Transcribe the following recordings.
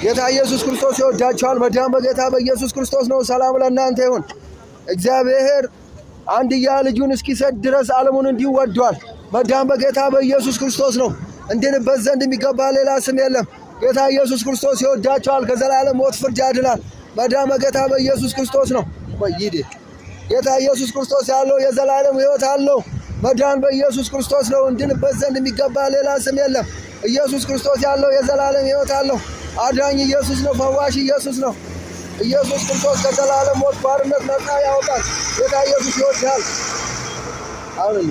ጌታ ኢየሱስ ክርስቶስ ይወዳችኋል። መዳን በጌታ በኢየሱስ ክርስቶስ ነው። ሰላም ለእናንተ ይሁን። እግዚአብሔር አንድያ ልጁን እስኪሰጥ ድረስ ዓለሙን እንዲሁ ወዷል። መዳን በጌታ በኢየሱስ ክርስቶስ ነው። እንድንበት ዘንድ የሚገባ ሌላ ስም የለም። ጌታ ኢየሱስ ክርስቶስ ይወዳችኋል። ከዘላለም ሞት ፍርድ ያድናል። መዳን በጌታ በኢየሱስ ክርስቶስ ነው። ወይዴ ጌታ ኢየሱስ ክርስቶስ ያለው የዘላለም ሕይወት አለው። መዳን በኢየሱስ ክርስቶስ ነው። እንድንበት ዘንድ የሚገባ ሌላ ስም የለም። ኢየሱስ ክርስቶስ ያለው የዘላለም ሕይወት አለው። አዳኝ ኢየሱስ ነው። ፈዋሽ ኢየሱስ ነው። ኢየሱስ ክርስቶስ ከዘላለም ሞት ባርነት ነፃ ያወጣል። ጌታ ኢየሱስ ይወዳል። አሁን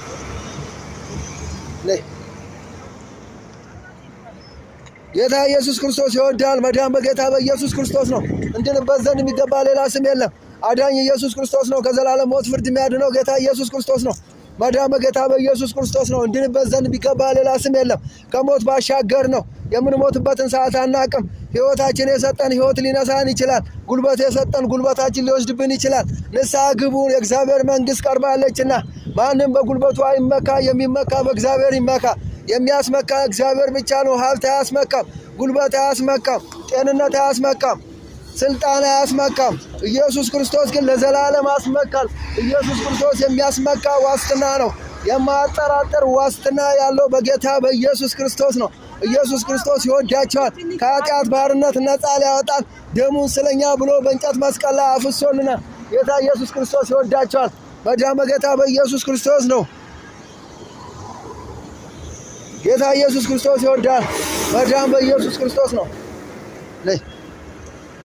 ጌታ ኢየሱስ ክርስቶስ ይወዳል። መዳን በጌታ በኢየሱስ ክርስቶስ ነው። እንድንበት ዘንድ የሚገባ ሌላ ስም የለም። አዳኝ ኢየሱስ ክርስቶስ ነው። ከዘላለም ሞት ፍርድ የሚያድነው ጌታ ኢየሱስ ክርስቶስ ነው። መዳን በጌታ በኢየሱስ ክርስቶስ ነው። እንድንበት ዘንድ የሚገባ ሌላ ስም የለም። ከሞት ባሻገር ነው። የምንሞትበትን ሰዓት አናቅም። ሕይወታችን የሰጠን ሕይወት ሊነሳን ይችላል። ጉልበት የሰጠን ጉልበታችን ሊወስድብን ይችላል። ንስሐ ግቡ፣ የእግዚአብሔር መንግሥት ቀርባለችና። ማንም በጉልበቱ አይመካ፣ የሚመካ በእግዚአብሔር ይመካ። የሚያስመካ እግዚአብሔር ብቻ ነው። ሀብት አያስመካም፣ ጉልበት አያስመካም፣ ጤንነት አያስመካም፣ ስልጣን አያስመካም። ኢየሱስ ክርስቶስ ግን ለዘላለም አስመካል። ኢየሱስ ክርስቶስ የሚያስመካ ዋስትና ነው። የማያጠራጥር ዋስትና ያለው በጌታ በኢየሱስ ክርስቶስ ነው። ኢየሱስ ክርስቶስ ይወዳቸዋል። ከኃጢአት ባርነት ነፃ ሊያወጣን ደሙን ስለኛ ብሎ በእንጨት መስቀል ላይ አፍሶልናል። ጌታ ኢየሱስ ክርስቶስ ይወዳቸዋል። መዳን በጌታ በኢየሱስ ክርስቶስ ነው። ጌታ ኢየሱስ ክርስቶስ ይወዳል። መዳን በኢየሱስ ክርስቶስ ነው።